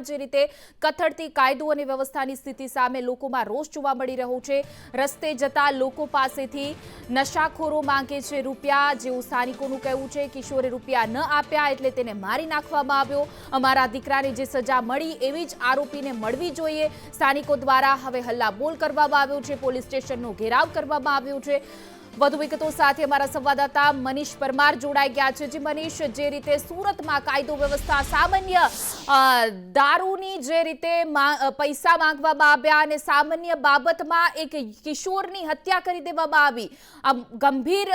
બાબતમાં જે રીતે કથળતી કાયદો અને વ્યવસ્થાની સ્થિતિ સામે લોકોમાં રોષ જોવા મળી રહ્યો છે। રસ્તે જતા લોકો પાસેથી નશાખોરો માંગે છે રૂપિયા, જેવું સ્થાનિકોનું કહેવું છે। કિશોરે રૂપિયા ન આપ્યા એટલે તેને મારી નાખવામાં આવ્યો। અમારા દીકરાને જે સજા મળી એવી જ આરોપીને મળવી જોઈએ। સ્થાનિકો દ્વારા હવે હલ્લાબોલ કરવામાં આવ્યો છે, પોલીસ સ્ટેશનનો ઘેરાવ કરવામાં આવ્યો છે। વધુ વિગતો સાથે અમારા સંવાદદાતા મનીષ પરમાર જોડાઈ ગયા છે। જી મનીષ, જે રીતે સુરતમાં કાયદો વ્યવસ્થા સામાન્ય દારૂની જે રીતે પૈસા માંગવામાં આવ્યા અને સામાન્ય બાબતમાં એક કિશોરની હત્યા કરી દેવામાં આવી, આ ગંભીર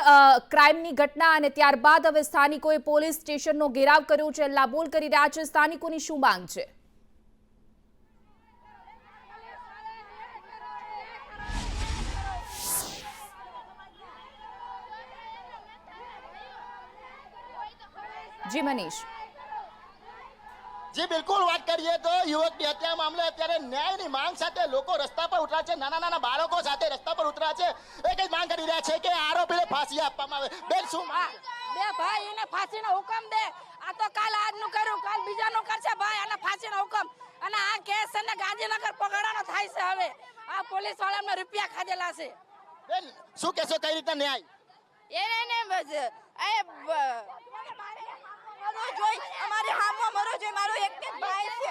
ક્રાઇમની ઘટના અને ત્યારબાદ હવે સ્થાનિકોએ પોલીસ સ્ટેશનનો ઘેરાવ કર્યો છે, હલ્લાબોલ કરી રહ્યા છે। સ્થાનિકોની શું માંગ છે? जी मनीष। जी बिल्कुल, बात करिए तो युवक की हत्या मामले अत्यारे न्यायની માંગ સાથે લોકો રસ્તા પર ઉતર્યા છે। નાના નાના બાળકો સાથે રસ્તા પર ઉતર્યા છે। એક જ માંગ કરી રહ્યા છે કે આરોપીને ફાંસી આપવામાં આવે। બેન શું માંગ છે? બે ભાઈ એને ફાંસીનો હુકમ દે। આ તો કાલ આજનું કર્યું, કાલ બીજાનું કરશે ભાઈ, અને ફાંસીનો હુકમ। અને આ કેસ છે ને ગાંધીનગર પકડવાનો થાય છે। હવે આ પોલીસ વાળાને રૂપિયા ખાધેલા છે। બેન શું કહેશો, કઈ રીતે ન્યાય? એને જોઈ અમારી હામો મરો જોઈ, મારો એક ભાઈ છે,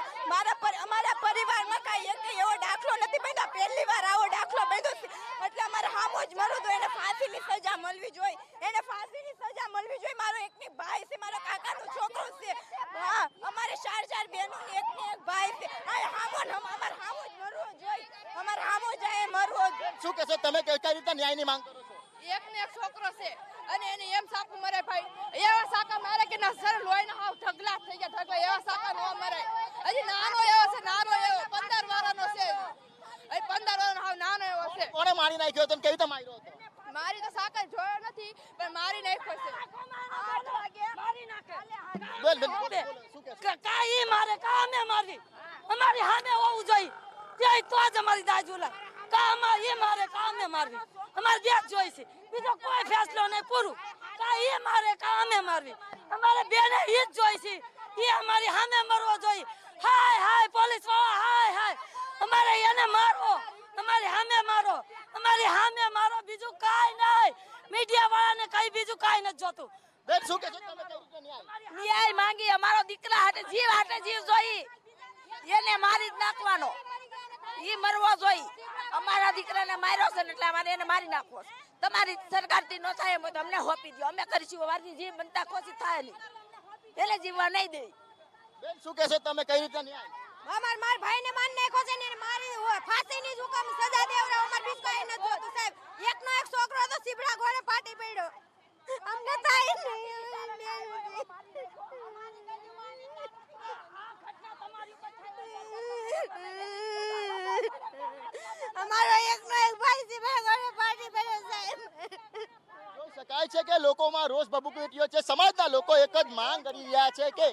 અમારા પરિવારમાં કઈ એક એવો દાખલો નથી બન્યો, પહેલી વાર આવો દાખલો બન્યો છે। એટલે અમારે હામો જ મરો તો એને ફાંસીની સજા મળવી જોઈએ, એને ફાંસીની સજા મળવી જોઈએ। મારો એકની ભાઈ છે, મારો કાકાનો છોકરો છે। હા, અમારે ચાર બહેનો ને એક ભાઈ છે। આ હામો અમારે હામો જ મરવો જોઈએ, અમારે હામો જાય મરવો જોઈએ। શું કહેશો તમે, કઈ રીતે ન્યાયની માંગ કરો છો? એક ને એક છોકરો છે અને એને એમ સાકું મરે ભાઈ, એવા સાકા મારે કે નસર લોહીને હાવ ઢગલા થઈ ગયા, ઢગલા એવા સાકા નો મરે। હજી નાનો એવો છે, નાનો એવો 15 વર્ષનો છે, એ 15 વર્ષનો હાવ નાનો એવો છે। કોણે મારી નાખ્યો હતો, કેવી રીતે માર્યો હતો? મારી તો સાકા જોયો નથી, પણ મારી નાખ્યો છે। 8 વાગે મારી નાખે। બોલ બેન, શું કહેશો? કાઈ મારે કા અમે મારી, અમારી સામે હોવું જોઈએ તે તો જ અમારી દાજુલા કા અમાર એ મારે કા અમે મારવી, અમારે દેખ જોઈ છે, બીજો કોઈ ફેસલો નહીં। પૂરું કા એ મારે કા અમે મારવી, અમારે બેને ઈ જ જોઈ છે, એ અમારી સામે મરવો જોઈએ। હાય હાય પોલીસ વાળા, હાય હાય અમારે એને મારો, અમારી સામે મારો, અમારી સામે મારો, બીજું કાઈ નહીં। મીડિયા વાળાને કઈ બીજું કાઈ નથી જોતું। બેન શું કહેશો તમે, કઈ રીતે ન્યાય? ન્યાય માંગી, અમારો દીકરા હાટે જીવ જોઈ, એને મારી જ નાખવાનો, ઈ મરવો જોઈ। અમારા દીકરાને માર્યો છે ને એટલે અમારે એને મારી નાખવો છે। તમારી સરકારથી ન થાય એમ તો અમને હોપી દો, અમે કરીશું, અમારી જીવ બનતા કોશિશ થાય નહીં, એને જીવવા નહીં દે। બેન શું કહેશો તમે, કઈ રીતે ન્યાય? માર ભાઈને મારી નાખ્યો છે ને, મારી ફાંસીની જ હુકમ સજા દેવડાવો, અમાર બીજ કઈ ન જોતું સાહેબ। એકનો એક છોકરો તો સીબડા ઘોડે ફાટી પડ્યો, અમને થાય નહીં। અમારો એકનો એક ભાઈ સીબડા ઘોડે ફાટી પડ્યો સાહેબ। જોઈ શકાય છે કે લોકોમાં રોષ ભભૂકી ઉઠ્યો છે। સમાજના લોકો એક જ માંગ કરી રહ્યા છે કે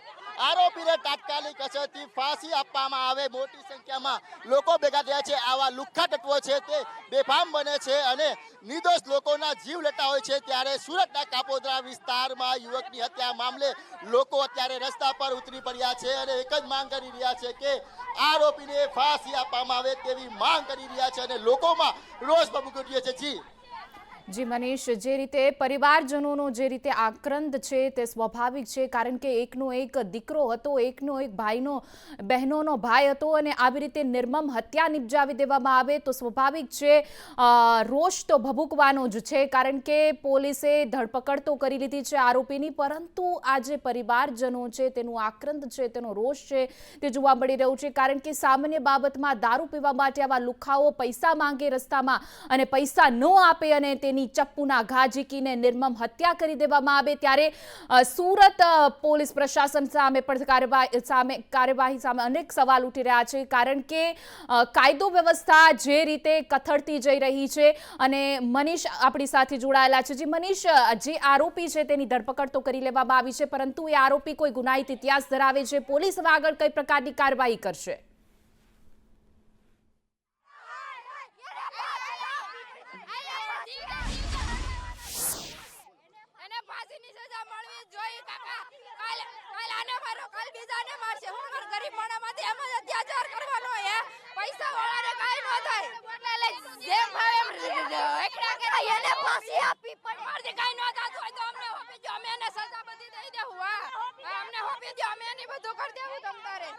આરોપીને તાત્કાલિક અસરથી ફાંસી આપવામાં આવે। મોટી સંખ્યામાં લોકો ભેગા થયા છે। આવા લુખ્ખા તત્વો છે તે બેફામ બને છે અને નિર્દોષ લોકોના જીવ લેતા હોય છે। ત્યારે સુરતના કાપોદ્રા વિસ્તારમાં યુવકની હત્યા મામલે લોકો અત્યારે રસ્તા પર ઉતરી પડ્યા છે અને એક જ માંગ કરી રહ્યા છે કે આરોપીને ફાંસી આપવામાં આવે તેવી માંગ કરી રહ્યા છે અને લોકોમાં રોષ ભભૂકી ઉઠ્યો છે। જી મનીષ, જે રીતે પરિવારજનોનો જે રીતે આક્રંદ છે તે સ્વાભાવિક છે, કારણ કે એકનો એક દીકરો હતો, એકનો એક બહેનોનો ભાઈ હતો અને આવી રીતે નિર્મમ હત્યા નિપજાવી દેવામાં આવે તો સ્વાભાવિક છે રોષ તો ભભૂકવાનો જ છે। કારણ કે પોલીસે ધરપકડ તો કરી લીધી છે આરોપીની, પરંતુ આ જે પરિવારજનો છે તેનું આક્રંદ છે, તેનો રોષ છે તે જોવા મળી રહ્યું છે। કારણ કે સામાન્ય બાબતમાં દારૂ પીવા માટે આવા લુખ્ખાઓ પૈસા માંગે રસ્તામાં અને પૈસા ન આપે અને તેની ચપ્પુના ઘા ઝીકીને નિર્મમ હત્યા કરી દેવામાં આવે, ત્યારે સુરત પોલીસ પ્રશાસન સામે પણ કાર્યવાહી સામે અનેક સવાલ ઉઠી રહ્યા છે। કારણ કે કાયદો વ્યવસ્થા જે રીતે કથળતી જઈ રહી છે અને મનીષ આપણી સાથે જોડાયેલા છે। જે મનીષ, જે આરોપી છે તેની ધરપકડ તો કરી લેવામાં આવી છે, પરંતુ એ આરોપી કોઈ ગુનાહિત ઇતિહાસ ધરાવે છે, પોલીસ હવે આગળ કઈ પ્રકારની કાર્યવાહી કરશે? ફાંસીની સજા મળવી જોઈએ કાકા। કાલ આને મારો કાલ બીજાને મારશે હું કર ગરીબ માણસમાંથી એમ જ અત્યાચાર કરવાનો હે પૈસા વાળાને કાઈ ન થાય એટલે જેમ ભાવે એકડા કે એને ફાંસી આપી પણ મારથી કાઈ ન થાતું હોય તો અમને હોપી દો અમે એને સજા બધી દઈ દેવું હા અમને હોપી દો અમે એની બધું કરી દેવું તમતારે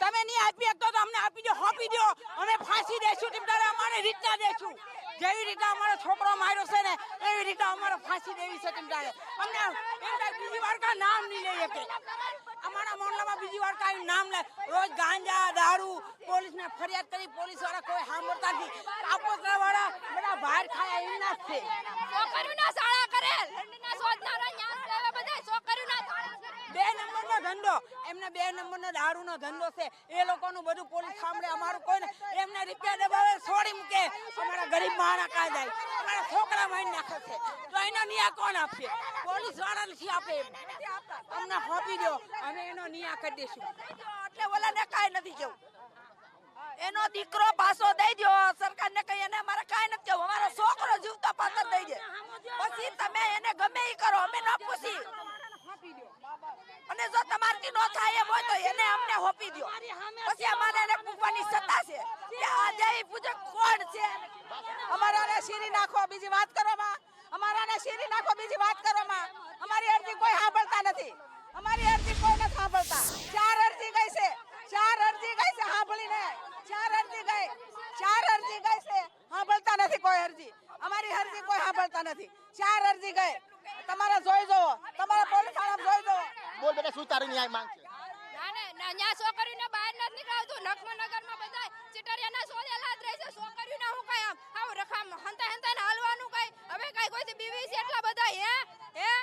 તમે નહીં આપી શકતો તો અમને આપી દો હોપી દો અમે ફાંસી દેશું તમતારે અમારે રીતના દેશું જેવી રીતના અમારો છોકરો માર્યો છે ને એવી રીતના અમારે ફાંસી દેવી છે તમતારે અમને એમ બીજી વાર કા નામ નહીં લઈ શકે અમારા મોહલ્લામાં બીજી વાર કાંઈ નામ લે રોજ ગાંજા દારૂ પોલીસને ફરિયાદ કરી પોલીસ વાળા કોઈ સાંભળતા નથી કાપોતરા વાળા બધા બહાર ખાયા એમના જ છે છોકરીઓના શાળા કરે લંડનના શોધનારા ન્યાસ લેવા બધા છોકરીઓના શાળા કરે 2 નંબરનો ધંધો એમને 2 નંબરનો દારૂનો ધંધો છે એ લોકોનું બધું પોલીસ સાંભળે અમારું કોઈને એમને રૂપિયા દબાવે છોડી મૂકે અમારા ગરીબ માણસ કાં જાય અમારા છોકરા મારી નાખે છે તો એનો ન્યાય કોણ આપશે પોલીસ વાળા નથી આપે અમને હોપી દો અમે એનો ન્યાય કરી દઈશું એટલે ઓલાને કાંઈ નથી કેવું એનો દીકરો પાછો દઈ દો સરકારને કઈ એને અમારે કાંઈ નથી કેવું અમારો છોકરો જીવતો પાછો દઈ દે પછી તમે એને ગમે એ કરો અમે ન પૂછી અને જો તમારથી ન થાય એમ હોય તો એને અમને હોપી દો પછી અમારે એને પૂછવાની સત્તા છે કે આ દેવી પૂજક કોણ છે અમારાને શીરી નાખો બીજી વાત કરો માં અમારાને શીરી નાખો બીજી વાત કરો માં અમારી અરજી કોઈ સાંભળતા નથી અમારી અરજી કોઈ નથી સાંભળતા 4 અરજી ગઈ છે 4 અરજી ગઈ છે સાંભળીને 4 અરજી ગઈ છે સાંભળતા નથી કોઈ અરજી અમારી અરજી કોઈ સાંભળતા નથી 4 અરજી ગઈ તમારે જોઈ જોવો તમારા પોલીસ વાળા જોઈ જોવો બોલ બેટા શું તારી ન્યાય માંગ છે ના ન્યા છોકરીઓને બહાર નથી નીકળતું લક્ષ્મણનગરમાં બધા ચિટરિયાના સોદેલા જ રહે છે છોકરીઓને હું કઈ આમ રખામ હંતા હાલવાનું કઈ હવે કઈ કોઈથી બીવી છે એટલા બધા હે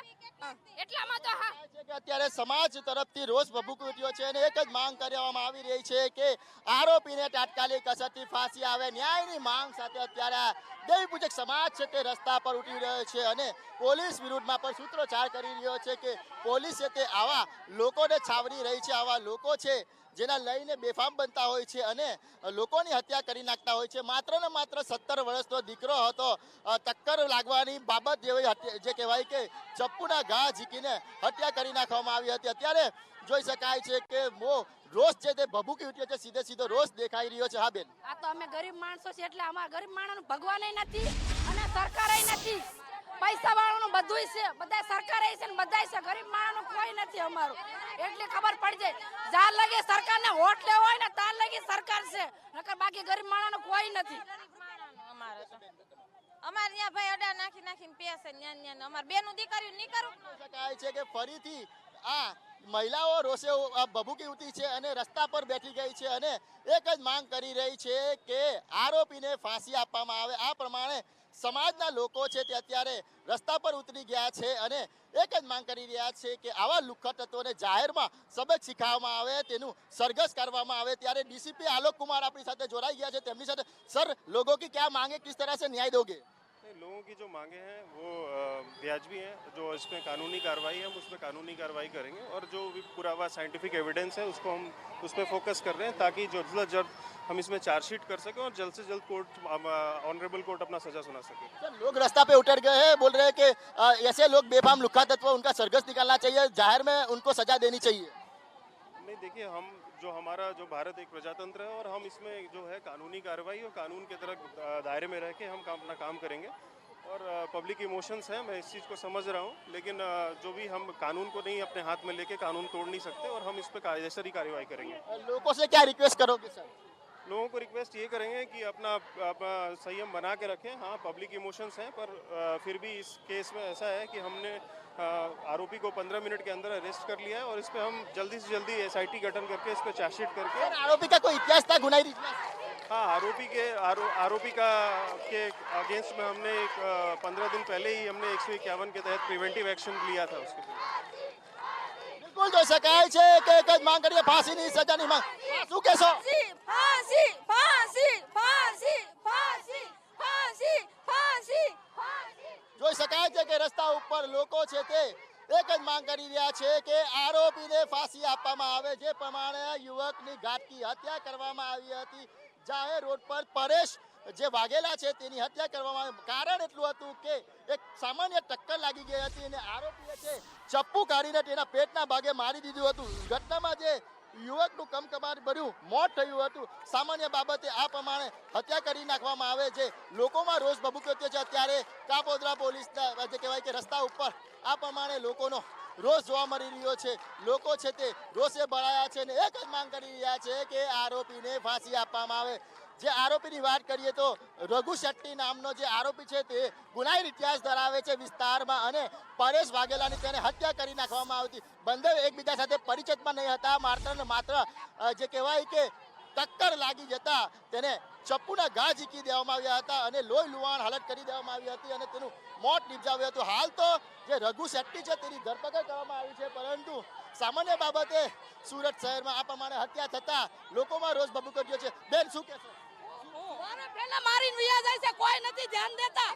એટલામાં તો હા છે કે અત્યારે સમાજ તરફથી રોષ ભભૂકી ઉઠ્યો છે અને એક જ માંગ કરવામાં આવી રહી છે કે આરોપીને તાત્કાલિક અસરથી ફાંસી આવે ન્યાયની માંગ સાથે અત્યારે દેવી પૂજક સમાજ છે તે રસ્તા પર ઉઠી રહ્યો છે અને પોલીસ વિરુદ્ધમાં પણ સૂત્રોચ્ચાર કરી રહ્યો છે કે પોલીસ છે તે આવા લોકોને છાવરી રહી છે આવા લોકો છે જેના લઈને બેફામ બનતા હોય છે અને લોકોની હત્યા કરી નાખતા હોય છે માત્ર ને માત્ર 17 વર્ષનો દીકરો હતો ટક્કર લાગવાની બાબત જેવી જે કહેવાય કે ચપ્પુના ઘા ઝીકીને હત્યા કરી નાખવામાં આવી હતી અત્યારે જોઈ શકાય છે કે રોષ છે તે ભભૂકી ઉઠ્યો છે સીધો રોષ દેખાઈ રહ્યો છે હા બેન આ તો અમે ગરીબ માણસો છે એટલે અમારા ગરીબ માણસનું ભગવાન નથી અને સરકાર નથી પૈસા વાળાનું બધુંય છે બધા સરકાર છે ને બધાય છે ગરીબ માણસનું કોઈ નથી અમારું એટલે ખબર પડી જાય જ્યાં લગે સરકારને વોટ લેવો હોય ને ત્યાં લગી સરકાર છે નકર બાકી ગરીબ માણસનું કોઈ નથી અમારે ત્યાં ભાઈ અડા નાખીને પેસે ન્યા અમાર બેનું દીકરીઓ નહીં કરું શકાય છે કે ફરીથી આ મહિલાઓ રોષે ભભૂકી ઉઠી છે અને રસ્તા પર બેઠી ગઈ છે અને એક જ માંગ કરી રહી છે કે આરોપીને ફાંસી આપવામાં આવે આ પ્રમાણે સમાજના લોકો છે તે અત્યારે રસ્તા પર ઉતરી ગયા છે અને એક જ માંગ કરી રહ્યા છે કે આવા લુખ્ખા તત્વોને જાહેરમાં સબક શીખવવામાં આવે તેનું સરઘસ કરવામાં આવે ત્યારે ડીસીપી આલોક કુમાર આપણી સાથે જોડાઈ ગયા છે તેમની સાથે સર लोगों की क्या मांगे किस तरह से न्याय दोगे लोगों की जो मांगे हैं वो व्याजबी हैं जो इसमें कानूनी कार्रवाई है हम उसमें कानूनी कार्रवाई करेंगे और जो भी पूरा हुआ साइंटिफिक एविडेंस है उसको हम उस पर फोकस कर रहे हैं ताकि जल्द से जल्द हम इसमें चार्जशीट कर सकें और जल्द से जल्द कोर्ट ऑनरेबल कोर्ट अपना सजा सुना सके सर लोग रास्ता पे उतर गए हैं बोल रहे हैं कि ऐसे लोग बेफाम लुख्खा तत्व उनका सरघस निकालना चाहिए जाहिर में उनको सजा देनी चाहिए नहीं देखिए हम जो हमारा जो भारत एक प्रजातंत्र है और हम इसमें जो है कानूनी कार्रवाई और कानून के तरह दायरे में रह के हम अपना काम करेंगे और पब्लिक इमोशंस हैं मैं इस चीज़ को समझ रहा हूँ लेकिन जो भी हम कानून को नहीं अपने हाथ में लेके कानून तोड़ नहीं सकते और हम इस पर कायदेसरी कार्रवाई करेंगे लोगों से क्या रिक्वेस्ट करोगे सर लोगों को रिक्वेस्ट ये करेंगे कि अपना संयम बना के रखें हाँ पब्लिक इमोशंस हैं पर फिर भी इस केस में ऐसा है कि हमने आरोपी को 15 मिनट के अंदर अरेस्ट कर लिया है और इस पर हम जल्दी से जल्दी SIT गठन करके इस पर चार्जशीट करके आरोपी का कोई इतिहास था गुनाही इतिहास हाँ आरोपी का के अगेंस्ट में हमने 15 दिन पहले ही हमने 151 के तहत प्रिवेंटिव एक्शन लिया था उसके बिल्कुल જોઈ શકાય છે કે એક જ માંગ કરીએ ફાંસીની સજાની માંગ શું કહેશો ફાંસી ફાંસી ફાંસી ફાંસી ફાંસી ફાંસી જોઈ શકાય છે કે રસ્તા ઉપર લોકો છે તે એક જ માંગ કરી રહ્યા છે કે આરોપીને ફાંસી આપવામાં આવે જે પ્રમાણે યુવકની ઘાતકી હત્યા કરવામાં આવી હતી જાહેર રોડ પર પરેશ જે વાઘેલા છે તેની હત્યા કરવામાં આવી. કારણ એટલું હતું કે એક સામાન્ય ટક્કર લાગી ગઈ હતી અને આરોપીએ છે ચપ્પુ કાઢીને તેના પેટના ભાગે મારી દીધું હતું. ઘટનામાં જે યુવકનું કમકમાટ ભર્યું મોત થયું હતું. સામાન્ય બાબતે આ પ્રમાણે હત્યા કરી નાખવામાં આવે છે. લોકોમાં રોષ ભભૂક્યો છે. અત્યારે કાપોદ્રા પોલીસના જે કહેવાય કે રસ્તા ઉપર આ પ્રમાણે લોકોનો રોષ જોવા મળી રહ્યો છે. લોકો છે તે રોષે ભરાયા છે અને એક જ માંગ કરી રહ્યા છે કે આરોપીને ફાંસી આપવામાં આવે. જે આરોપીની વાત કરીએ તો રઘુ શેટ્ટી નામનો જે આરોપી છે તે ગુનાહિત ઇતિહાસ ધરાવે છે વિસ્તારમાં અને પરેશ વાઘેલાની તેને હત્યા કરી નાખવામાં આવી હતી. બંને એકબીજા સાથે પરિચિતમાં નહીં હતા. માત્ર ને માત્ર જે કહેવાય કે ટક્કર લાગી જતા તેને ચપ્પુના ઘા ઝીકી દેવામાં આવ્યા હતા અને લોહી લુહાણ હાલત કરી દેવામાં આવી હતી અને તેનું મોત નિપજાવ્યું હતું. હાલ તો જે રઘુ શેટ્ટી છે તેની ધરપકડ કરવામાં આવી છે, પરંતુ સામાન્ય બાબતે સુરત શહેરમાં આ પ્રમાણે હત્યા થતા લોકોમાં રોષ ભભૂકી ગયો છે. બેન, શું કહેશો? પેલા મારીને વિયા જાય છે, કોઈ નથી ધ્યાન દેતા.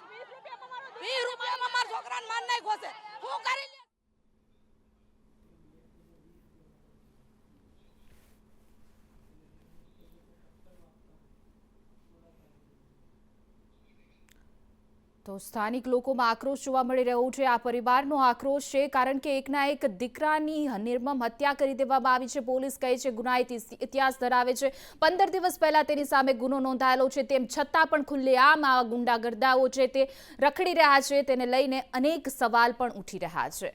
20 રૂપિયામાં મારા છોકરાને માર નાખ્યો છે. હું કરી લે. તો સ્થાનિક લોકોમાં આક્રોશ જોવા મળી રહ્યો છે. આ પરિવારનો આક્રોશ છે કારણ કે એકના એક દીકરાની નિર્મમ હત્યા કરી દેવામાં આવી છે. પોલીસ કહે છે ગુનાહિત ઇતિહાસ ધરાવે છે. 15 દિવસ પહેલા તેની સામે ગુનો નોંધાયેલો છે. તેમ છતાં પણ ખુલ્લેઆમ આ ગુંડાગર્દાઓ છે તે રખડી રહ્યા છે. તેને લઈને અનેક સવાલ પણ ઉઠી રહ્યા છે.